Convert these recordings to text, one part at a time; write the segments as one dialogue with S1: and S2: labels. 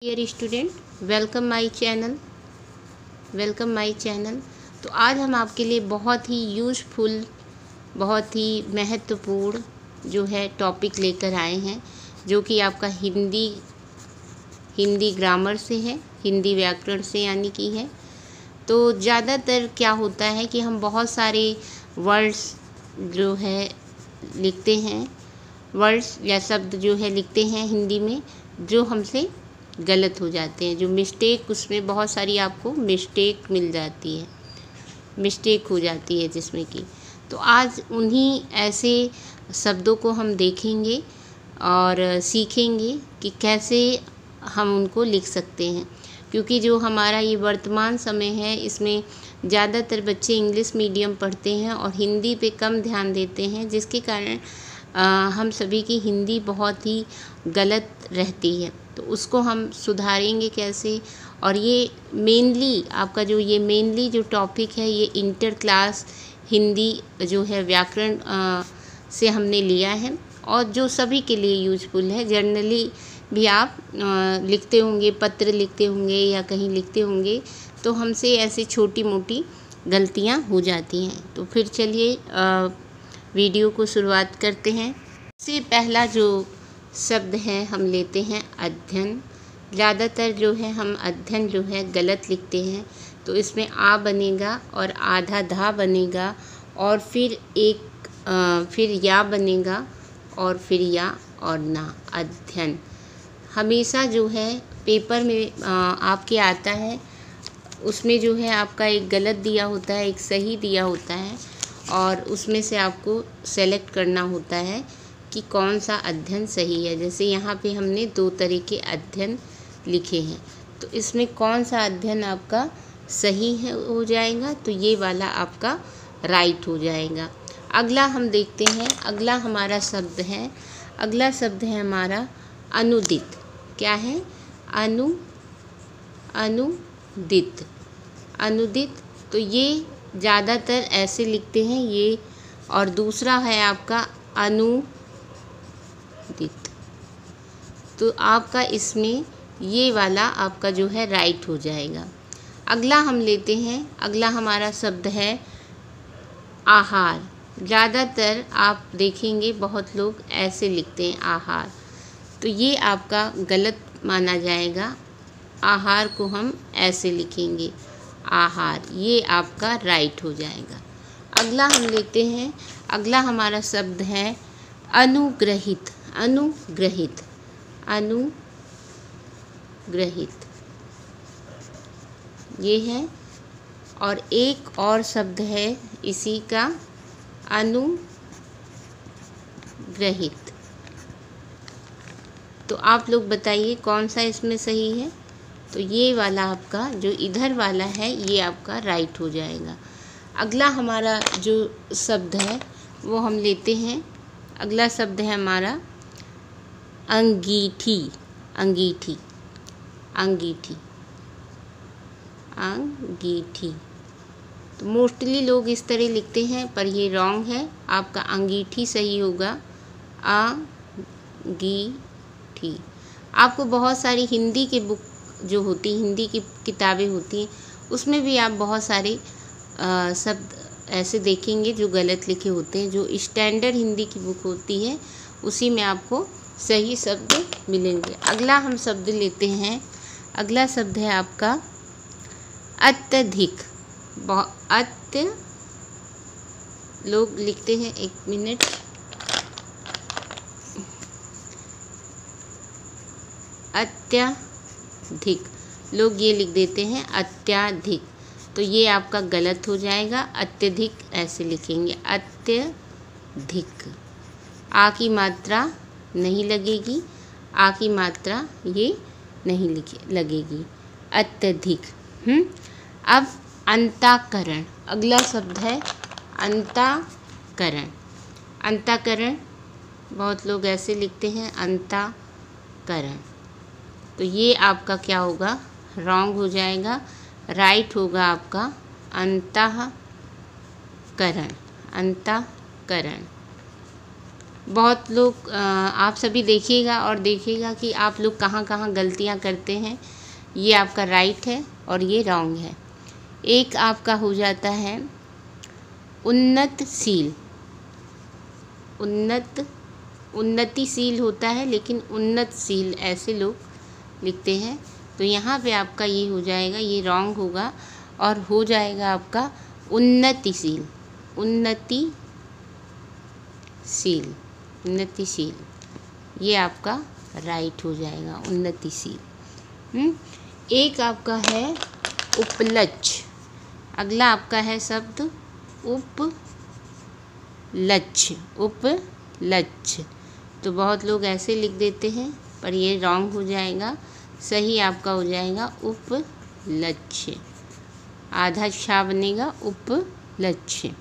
S1: Dear student, welcome my channel. तो आज हम आपके लिए बहुत ही यूज़फुल, बहुत ही महत्वपूर्ण जो है टॉपिक लेकर आए हैं, जो कि आपका हिंदी ग्रामर से है, हिंदी व्याकरण से यानी कि है। तो ज़्यादातर क्या होता है कि हम बहुत सारे वर्ड्स जो है लिखते हैं, वर्ड्स या शब्द जो है लिखते हैं हिंदी में, जो हमसे गलत हो जाते हैं, जो मिस्टेक, उसमें बहुत सारी आपको मिस्टेक मिल जाती है, मिस्टेक हो जाती है जिसमें कि। तो आज उन्हीं ऐसे शब्दों को हम देखेंगे और सीखेंगे कि कैसे हम उनको लिख सकते हैं, क्योंकि जो हमारा ये वर्तमान समय है, इसमें ज़्यादातर बच्चे इंग्लिश मीडियम पढ़ते हैं और हिंदी पे कम ध्यान देते हैं, जिसके कारण हम सभी की हिंदी बहुत ही गलत रहती है। तो उसको हम सुधारेंगे कैसे। और ये मेनली आपका जो टॉपिक है, ये इंटर क्लास हिंदी जो है व्याकरण से हमने लिया है, और जो सभी के लिए यूजफुल है। जर्नली भी आप लिखते होंगे, पत्र लिखते होंगे या कहीं लिखते होंगे, तो हमसे ऐसे छोटी मोटी गलतियां हो जाती हैं। तो फिर चलिए वीडियो को शुरुआत करते हैं। सबसे पहला जो शब्द है हम लेते हैं अध्ययन। ज़्यादातर जो है हम अध्ययन जो है गलत लिखते हैं, तो इसमें आ बनेगा और आधा धा बनेगा, और फिर फिर या बनेगा, और फिर या और ना। अध्ययन हमेशा जो है पेपर में आपके आता है, उसमें जो है आपका एक गलत दिया होता है, एक सही दिया होता है, और उसमें से आपको सेलेक्ट करना होता है कि कौन सा अध्ययन सही है। जैसे यहाँ पे हमने 2 तरह के अध्ययन लिखे हैं, तो इसमें कौन सा अध्ययन आपका सही है हो जाएगा, तो ये वाला आपका राइट हो जाएगा। अगला हम देखते हैं, अगला हमारा शब्द है, अगला शब्द है हमारा अनुदित। क्या है? अनुदित। अनुदित, तो ये ज़्यादातर ऐसे लिखते हैं ये, और दूसरा है आपका अनुदित। तो आपका इसमें ये वाला आपका जो है राइट हो जाएगा। अगला हम लेते हैं, अगला हमारा शब्द है आहार। ज़्यादातर आप देखेंगे बहुत लोग ऐसे लिखते हैं आहार, तो ये आपका गलत माना जाएगा। आहार को हम ऐसे लिखेंगे आहार, ये आपका राइट हो जाएगा। अगला हम लेते हैं, अगला हमारा शब्द है अनुग्रहित। अनुग्रहित, अनुग्रहित ये है। और एक और शब्द है इसी का, अनुग्रहित। तो आप लोग बताइए कौन सा इसमें सही है। तो ये वाला आपका जो इधर वाला है, ये आपका राइट हो जाएगा। अगला हमारा जो शब्द है वो हम लेते हैं, अगला शब्द है हमारा अंगीठी। अंगीठी, अंगीठी, अंगीठी। तो मोस्टली लोग इस तरह लिखते हैं, पर ये रॉन्ग है। आपका अंगीठी सही होगा, अंगीठी। आपको बहुत सारी हिंदी की बुक जो होती, हिंदी की किताबें होती हैं, उसमें भी आप बहुत सारे शब्द ऐसे देखेंगे जो गलत लिखे होते हैं। जो स्टैंडर्ड हिंदी की बुक होती है, उसी में आपको सही शब्द मिलेंगे। अगला हम शब्द लेते हैं, अगला शब्द है आपका अत्यधिक। लोग लिखते हैं, 1 मिनट, अत्यधिक, लोग ये लिख देते हैं अत्याधिक, तो ये आपका गलत हो जाएगा। अत्यधिक ऐसे लिखेंगे, अत्यधिक। आ की मात्रा नहीं लगेगी, आ की मात्रा ये नहीं लगेगी, अत्यधिक। अब अंताकरण, अगला शब्द है अंताकरण। अंताकरण बहुत लोग ऐसे लिखते हैं अंताकरण, तो ये आपका क्या होगा, रॉन्ग हो जाएगा। राइट होगा आपका अंतःकरण। अंतःकरण, बहुत लोग आप सभी देखिएगा और देखिएगा कि आप लोग कहाँ कहाँ गलतियाँ करते हैं। ये आपका राइट है और ये रॉन्ग है। एक आपका हो जाता है उन्नतशील। उन्नतिशील होता है लेकिन उन्नतशील ऐसे लोग लिखते हैं। तो यहाँ पे आपका ये हो जाएगा, ये रॉन्ग होगा और हो जाएगा आपका उन्नतिशील। उन्नतिशील ये आपका राइट हो जाएगा, उन्नतिशील। एक आपका है उपलक्ष। अगला आपका है शब्द उपलक्ष्य। तो बहुत लोग ऐसे लिख देते हैं पर ये रॉन्ग हो जाएगा। सही आपका हो जाएगा उपलक्ष्य, आधा क्षा बनेगा उपलक्ष्य।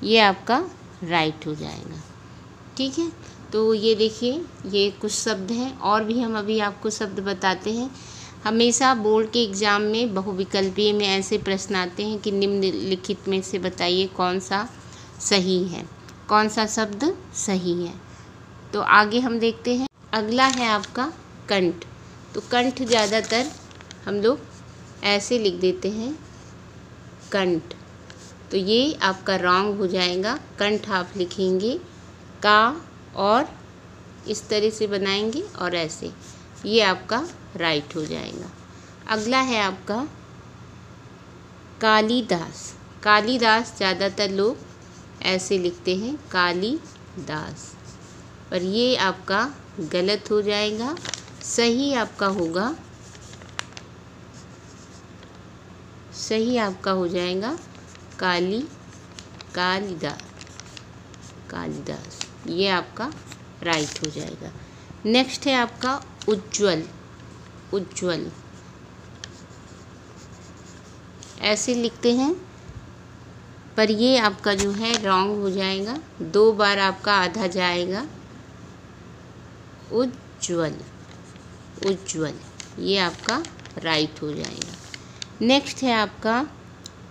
S1: ये आपका राइट हो जाएगा। ठीक है, तो ये देखिए ये कुछ शब्द हैं और भी हम अभी आपको शब्द बताते हैं। हमेशा बोर्ड के एग्ज़ाम में बहुविकल्पीय में ऐसे प्रश्न आते हैं कि निम्नलिखित में से बताइए कौन सा सही है, कौन सा शब्द सही है। तो आगे हम देखते हैं। अगला है आपका कंठ। तो कंठ ज़्यादातर हम लोग ऐसे लिख देते हैं कंठ, तो ये आपका रॉन्ग हो जाएगा। कंठ आप लिखेंगे का और इस तरह से बनाएंगे और ऐसे, ये आपका राइट हो जाएगा। अगला है आपका कालिदास। कालिदास ज़्यादातर लोग ऐसे लिखते हैं कालिदास, पर ये आपका गलत हो जाएगा। सही आपका होगा, सही आपका हो जाएगा कालिदास। ये आपका राइट हो जाएगा। नेक्स्ट है आपका उज्ज्वल। ऐसे लिखते हैं पर ये आपका जो है रॉन्ग हो जाएगा। 2 बार आपका आधा जाएगा। उज्ज्वल, ये आपका राइट हो जाएगा। नेक्स्ट है आपका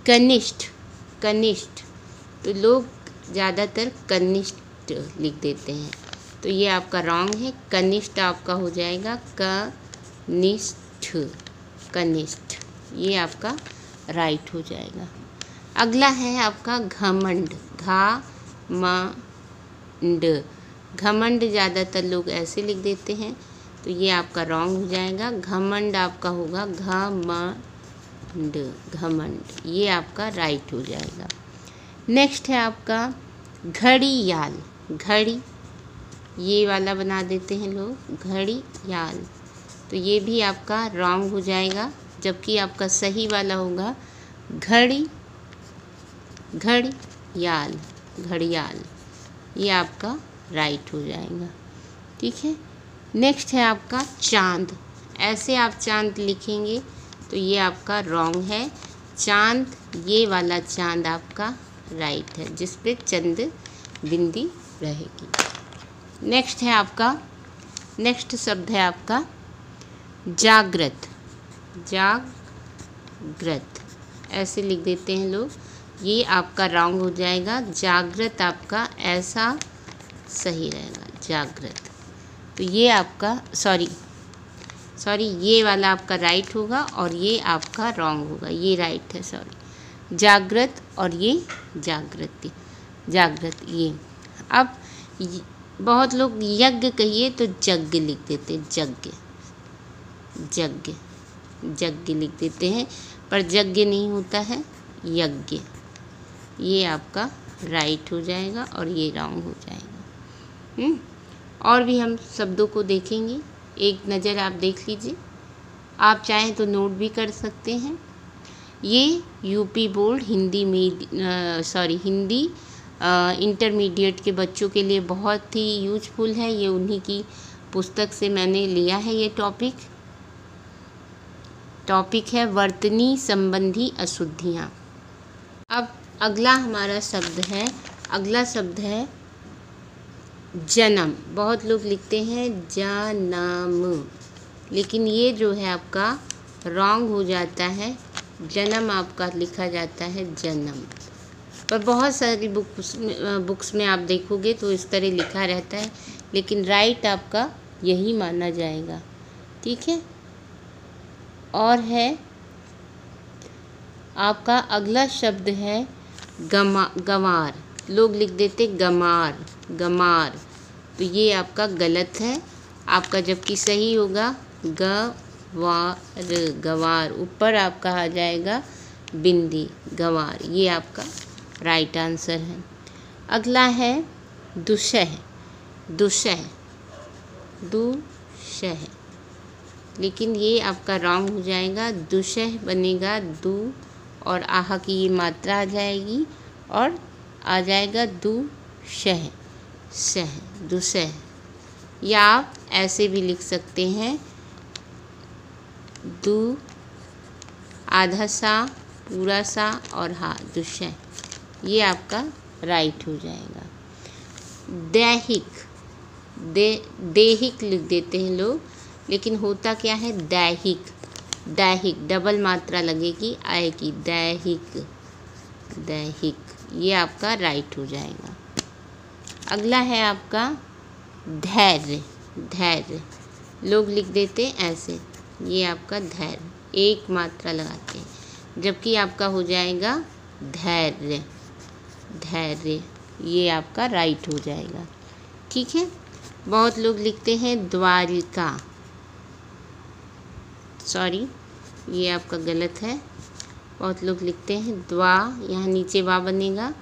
S1: कनिष्ठ। तो लोग ज़्यादातर कनिष्ठ लिख देते हैं, तो ये आपका रॉन्ग है। कनिष्ठ आपका हो जाएगा कनिष्ठ, ये आपका राइट हो जाएगा। अगला है आपका घमंड। घमंड ज़्यादातर लोग ऐसे लिख देते हैं, तो ये आपका रॉन्ग हो जाएगा। घमंड आपका होगा घमंड, ये आपका राइट हो जाएगा। नेक्स्ट है आपका घड़ियाल। घड़ी ये वाला बना देते हैं लोग, घड़ियाल, तो ये भी आपका रॉन्ग हो जाएगा। जबकि आपका सही वाला होगा घड़ियाल, ये आपका राइट हो जाएगा। ठीक है, नेक्स्ट है आपका चांद। ऐसे आप चांद लिखेंगे तो ये आपका रॉन्ग है। चांद, ये वाला चांद आपका राइट है, जिस पे चंद बिंदी रहेगी। नेक्स्ट है आपका, नेक्स्ट शब्द है आपका जागृत। ऐसे लिख देते हैं लोग, ये आपका रॉन्ग हो जाएगा। जागृत आपका ऐसा सही रहेगा, जागृत। तो ये आपका सॉरी ये वाला आपका राइट होगा और ये आपका रॉन्ग होगा। ये राइट है, सॉरी, जागृत और ये जागृति, ये। अब बहुत लोग यज्ञ कहिए तो यज्ञ लिख देते हैं, यज्ञ लिख देते हैं, पर यज्ञ नहीं होता है, यज्ञ। ये आपका राइट हो जाएगा और ये रॉन्ग हो जाएगा। और भी हम शब्दों को देखेंगे, एक नज़र आप देख लीजिए। आप चाहें तो नोट भी कर सकते हैं। ये यूपी बोर्ड हिंदी इंटरमीडिएट के बच्चों के लिए बहुत ही यूजफुल है। ये उन्हीं की पुस्तक से मैंने लिया है। ये टॉपिक है वर्तनी संबंधी अशुद्धियाँ। अब अगला हमारा शब्द है जन्म। बहुत लोग लिखते हैं जनम, लेकिन ये जो है आपका रॉन्ग हो जाता है। जन्म आपका लिखा जाता है जन्म। पर बहुत सारी बुक्स में आप देखोगे तो इस तरह लिखा रहता है, लेकिन राइट आपका यही माना जाएगा। ठीक है। और है आपका अगला शब्द है गंवार। लोग लिख देते गमार, गमार, तो ये आपका गलत है। आपका जबकि सही होगा गवार, गवार। ऊपर आपका आ जाएगा बिंदी, गंवार। ये आपका राइट आंसर है। अगला है दुशह, दुशह, दुशह, लेकिन ये आपका रॉन्ग हो जाएगा। दुशह बनेगा दू और आहा की ये मात्रा आ जाएगी और आ जाएगा दुशह, सह, दुशह। या आप ऐसे भी लिख सकते हैं दू, आधा सा, पूरा सा और हा, दुशह। ये आपका राइट हो जाएगा। दैहिक, देहिक लिख देते हैं लोग, लेकिन होता क्या है दैहिक, दैहिक डबल मात्रा लगेगी, आएगी दैहिक, दैहिक। ये आपका राइट हो जाएगा। अगला है आपका धैर्य, धैर्य। लोग लिख देते हैं ऐसे, ये आपका धैर्य, एक मात्रा लगाते हैं, जबकि आपका हो जाएगा धैर्य, धैर्य। ये आपका राइट हो जाएगा। ठीक है। बहुत लोग लिखते हैं द्वारिका, सॉरी ये आपका गलत है। बहुत लोग लिखते हैं द्वा, यहाँ नीचे वा बनेगा,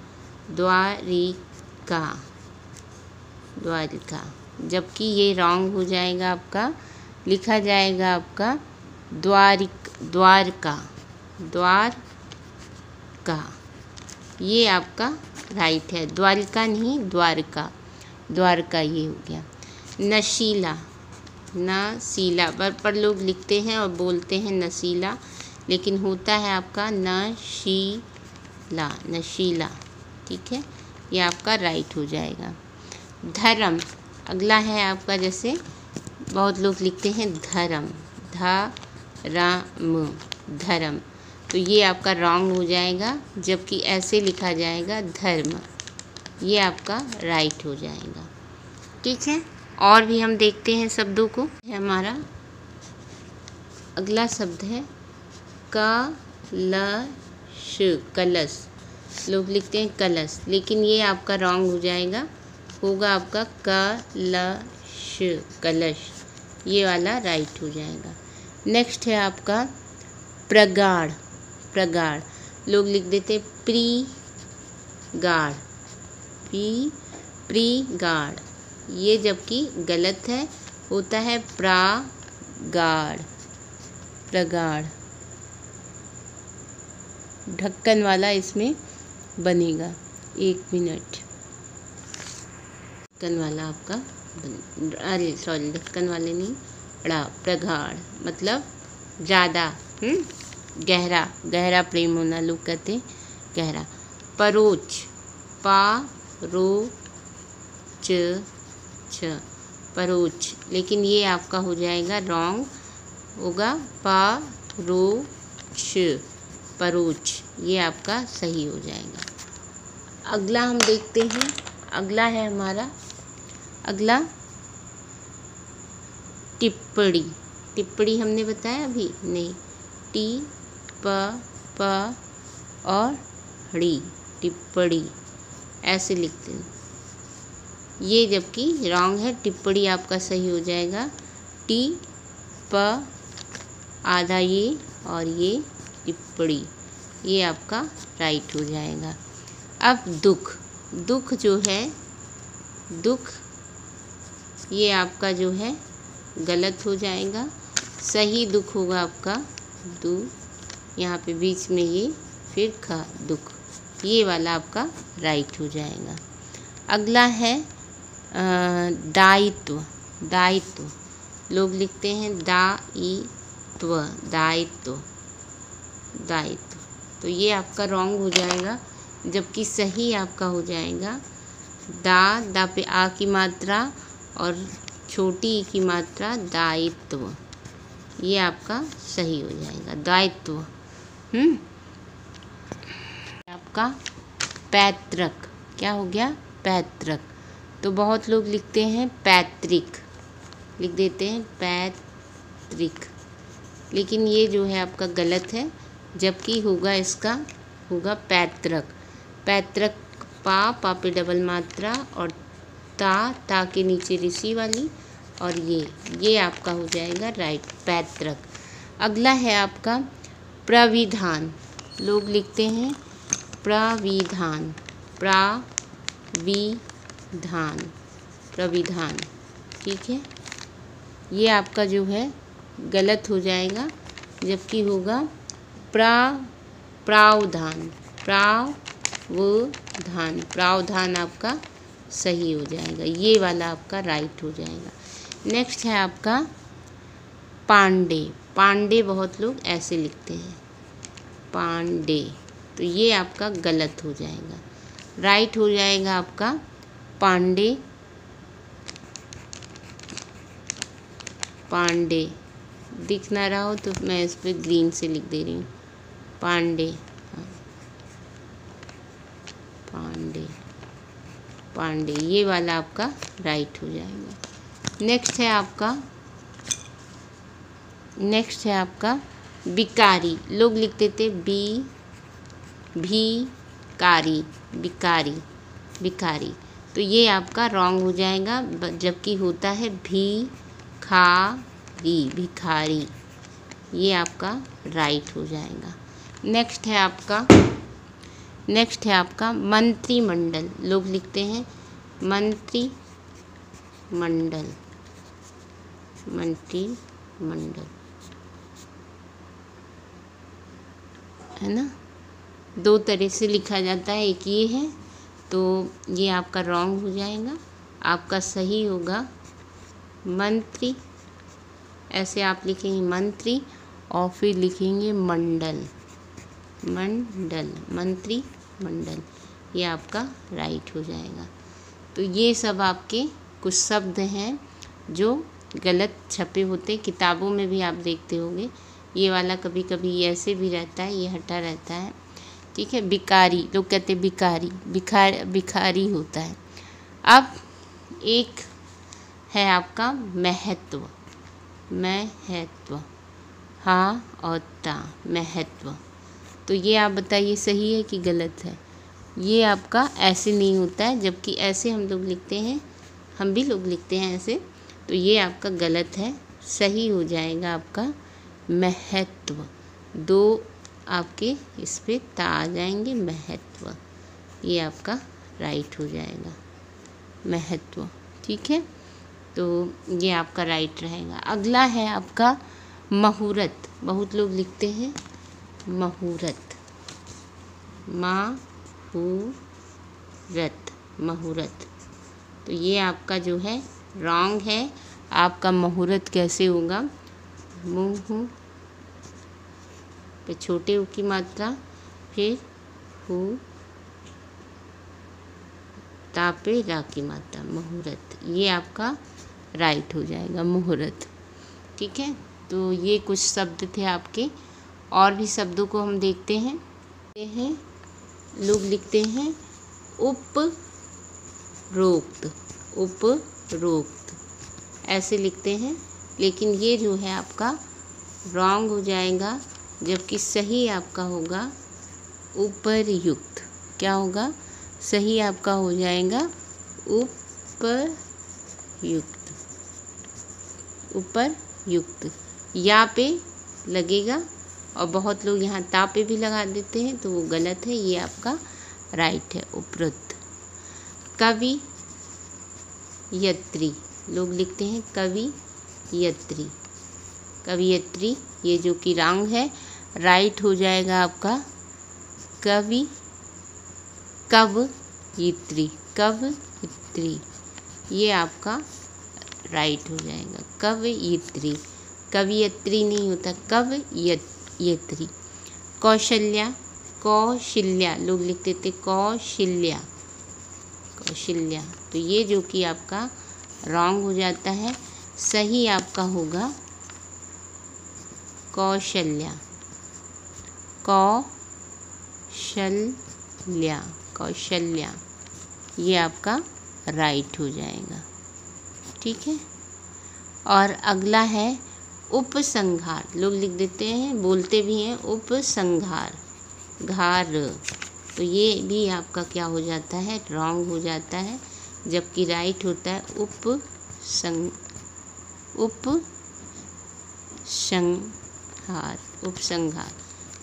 S1: द्वारिका, द्वारिका, जबकि ये रॉन्ग हो जाएगा। आपका लिखा जाएगा आपका द्वारका, द्वारका। ये आपका राइट है। द्वारिका नहीं, द्वारका, द्वारका ये हो गया। नशीला, नशीला, पर लोग लिखते हैं और बोलते हैं नशीला, लेकिन होता है आपका नशीला, नशीला। ठीक है। ये आपका राइट हो जाएगा। धर्म, अगला है आपका, जैसे बहुत लोग लिखते हैं धर्म, धर्म, धर्म, तो ये आपका रॉन्ग हो जाएगा, जबकि ऐसे लिखा जाएगा धर्म। ये आपका राइट हो जाएगा। ठीक है। और भी हम देखते हैं शब्दों को। हमारा अगला शब्द है कलश, कलश। लोग लिखते हैं कलश, लेकिन ये आपका रॉन्ग हो जाएगा, होगा आपका कलश, कलश। ये वाला राइट हो जाएगा। नेक्स्ट है आपका प्रगाढ़, प्रगाढ़। लोग लिख देते प्रीगाढ़, प्रीगाढ़, ये जबकि गलत है, होता है प्रागाढ़, प्रगाढ़। ढक्कन वाला इसमें बनेगा, 1 मिनट। ढक्कन वाला आपका अरे सॉरी, ढक्कन वाले नहीं, प्रगाढ़ मतलब ज़्यादा, गहरा, गहरा प्रेम होना, लोग कहते हैं गहरा। परोच, परोच, परोच, लेकिन ये आपका हो जाएगा रॉन्ग, होगा परोच, परोच। ये आपका सही हो जाएगा। अगला हम देखते हैं। अगला है हमारा, अगला टिप्पणी। टिप्पणी हमने बताया अभी नहीं, टी प और ड़ी, टिप्पणी ऐसे लिखते हैं। ये जबकि रॉन्ग है, टिप्पणी आपका सही हो जाएगा। टी प आधा ये और ये टिप्पणी, ये आपका राइट हो जाएगा। अब दुख, दुख जो है, दुख ये आपका जो है गलत हो जाएगा। सही दुख होगा आपका दू, यहाँ पे बीच में ये, फिर खा, दुख। ये वाला आपका राइट हो जाएगा। अगला है दायित्व, दायित्व। लोग लिखते हैं दायित्व, दायित्व, दायित्व, तो ये आपका रॉन्ग हो जाएगा, जबकि सही आपका हो जाएगा दा पे आ की मात्रा और छोटी ई की मात्रा, दायित्व। ये आपका सही हो जाएगा, दायित्व। आपका पैतृक। क्या हो गया? पैतृक। तो बहुत लोग लिखते हैं पैतृक, लिख देते हैं पैतृक, लेकिन ये जो है आपका गलत है, जबकि होगा इसका होगा पैतृक। पैतृक पा पे डबल मात्रा और ता के नीचे ऋषि वाली, और ये आपका हो जाएगा राइट, पैतृक। अगला है आपका प्रविधान। लोग लिखते हैं प्रविधान, प्रविधान, प्रविधान। ठीक है, ये आपका जो है गलत हो जाएगा, जबकि होगा प्रावधान, प्रावधान, प्रावधान आपका सही हो जाएगा, ये वाला आपका राइट हो जाएगा। नेक्स्ट है आपका पांडे। पांडे बहुत लोग ऐसे लिखते हैं पांडे, तो ये आपका गलत हो जाएगा। राइट हो जाएगा आपका पांडे, पांडे। दिख ना रहा हो तो मैं इस पर ग्रीन से लिख दे रही हूँ, पांडे। हाँ, पांडे, पांडे, ये वाला आपका राइट हो जाएगा। नेक्स्ट है आपका बिकारी। लोग लिखते थे भिकारी, बिकारी, बिकारी, तो ये आपका रॉन्ग हो जाएगा, जबकि होता है भिखारी, भिखारी, ये आपका राइट हो जाएगा। नेक्स्ट है आपका मंत्रिमंडल। लोग लिखते हैं मंत्रिमंडल, मंत्रिमंडल, है ना। दो तरह से लिखा जाता है, एक ये है, तो ये आपका रॉन्ग हो जाएगा। आपका सही होगा मंत्री, ऐसे आप लिखेंगे मंत्री और फिर लिखेंगे मंडल, मंडल, मंत्री मंडल, ये आपका राइट हो जाएगा। तो ये सब आपके कुछ शब्द हैं जो गलत छपे होते, किताबों में भी आप देखते होंगे। ये वाला कभी कभी ऐसे भी रहता है, ये हटा रहता है। ठीक है, बिकारी, लोग कहते हैं बिकारी, भिखारी होता है। अब एक है आपका महत्व, महत्व, हाँ और ता, महत्व। तो ये आप बताइए सही है कि गलत है? ये आपका ऐसे नहीं होता है, जबकि ऐसे हम लोग लिखते हैं, हम भी लोग लिखते हैं ऐसे, तो ये आपका गलत है। सही हो जाएगा आपका महत्व। दो आपके इस पे ता आ जाएंगे, महत्व, ये आपका राइट हो जाएगा, महत्व। ठीक है, तो ये आपका राइट रहेगा। अगला है आपका मुहूर्त। बहुत लोग लिखते हैं मुहूर्त, मुहूर्त, मुहूर्त, तो ये आपका जो है रॉन्ग है। आपका मुहूर्त कैसे होगा? मुँह पे छोटे ऊ की मात्रा, फिर हु, ता पे रा की मात्रा, मुहूर्त, ये आपका राइट हो जाएगा, मुहूर्त। ठीक है, तो ये कुछ शब्द थे आपके, और भी शब्दों को हम देखते हैं। लोग लिखते हैं उपरोक्त, उपरोक्त, ऐसे लिखते हैं, लेकिन ये जो है आपका रॉन्ग हो जाएगा, जबकि सही आपका होगा उपर्युक्त। क्या होगा? सही आपका हो जाएगा उपयुक्त, उपयुक्त। या पे लगेगा, और बहुत लोग यहाँ ता पे भी लगा देते हैं, तो वो गलत है, ये आपका राइट है, उपरुक्त। कवियत्री। लोग लिखते हैं कवियत्री, कवियत्री, ये जो कि रॉन्ग है, राइट हो जाएगा आपका कवयित्री, कवयित्री, ये आपका राइट हो जाएगा, कवयित्री। कवियत्री नहीं होता, कवयित्री। कौशल्या, कौशल्या, लोग लिखते थे कौशल्या, कौशल्या, तो ये जो कि आपका रॉन्ग हो जाता है। सही आपका होगा कौशल्या, कौशल्या, कौशल्या, ये आपका राइट हो जाएगा। ठीक है। और अगला है उपसंहार, लोग लिख देते हैं, बोलते भी हैं उपसंहार, घार, तो ये भी आपका क्या हो जाता है, रॉन्ग हो जाता है, जबकि राइट होता है उपसंहार,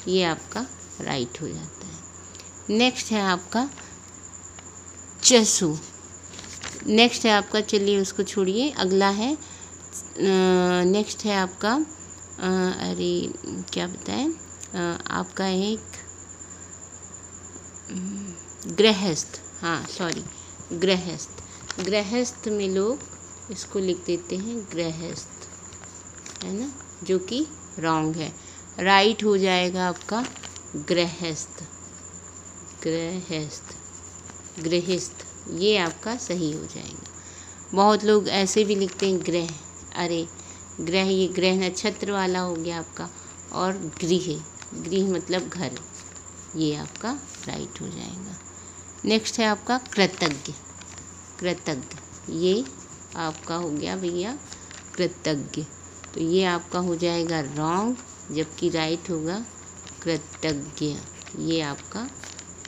S1: ये आपका राइट हो जाता है। नेक्स्ट है आपका चसु, नेक्स्ट है आपका, चलिए उसको छोड़िए, अगला है नेक्स्ट है आपका अरे क्या बताएं, आपका एक गृहस्थ, हाँ सॉरी गृहस्थ, गृहस्थ में लोग इसको लिख देते हैं गृहस्थ, है ना, जो कि रॉन्ग है। राइट हो जाएगा आपका गृहस्थ, गृहस्थ, गृहस्थ, ये आपका सही हो जाएगा। बहुत लोग ऐसे भी लिखते हैं ग्रह, अरे ग्रह, ये ग्रह नक्षत्र वाला हो गया आपका, और गृह, गृह मतलब घर, ये आपका राइट हो जाएगा। नेक्स्ट है आपका कृतज्ञ, कृतज्ञ, ये आपका हो गया भैया कृतज्ञ, तो ये आपका हो जाएगा रॉन्ग, जबकि राइट होगा कृतज्ञ, ये आपका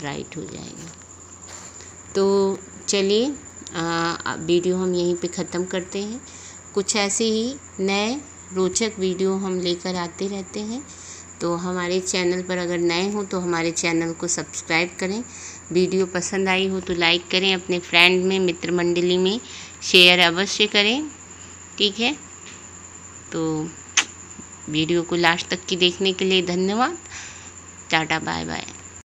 S1: राइट हो जाएगा। तो चलिए वीडियो हम यहीं पे ख़त्म करते हैं। कुछ ऐसे ही नए रोचक वीडियो हम लेकर आते रहते हैं, तो हमारे चैनल पर अगर नए हो तो हमारे चैनल को सब्सक्राइब करें। वीडियो पसंद आई हो तो लाइक करें, अपने फ्रेंड में, मित्र मंडली में शेयर अवश्य करें। ठीक है, तो वीडियो को लास्ट तक की देखने के लिए धन्यवाद। Tata bye bye.